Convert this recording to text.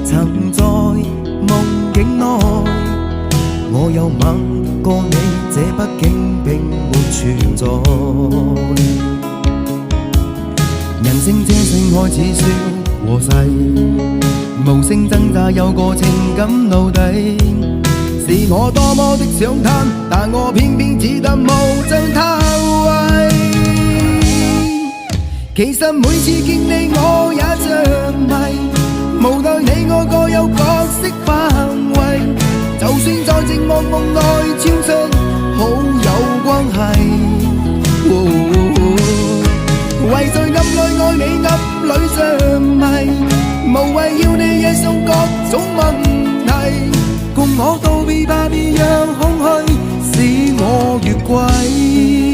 曾在夢境內，我有吻過你，這畢竟並沒存在。人聲車聲開始說和諧，無聲掙扎有個情感奴隸，是我多麼的想貪，但我偏偏只得無盡偷慰。其實每次見你我也着迷，無奈你我各有角色範圍，就算在寂寞夢內超出好友關係。為在暗裏愛你暗裏着迷，無謂要你惹上各種問題，共我道別吧，別讓空虛使我越軌。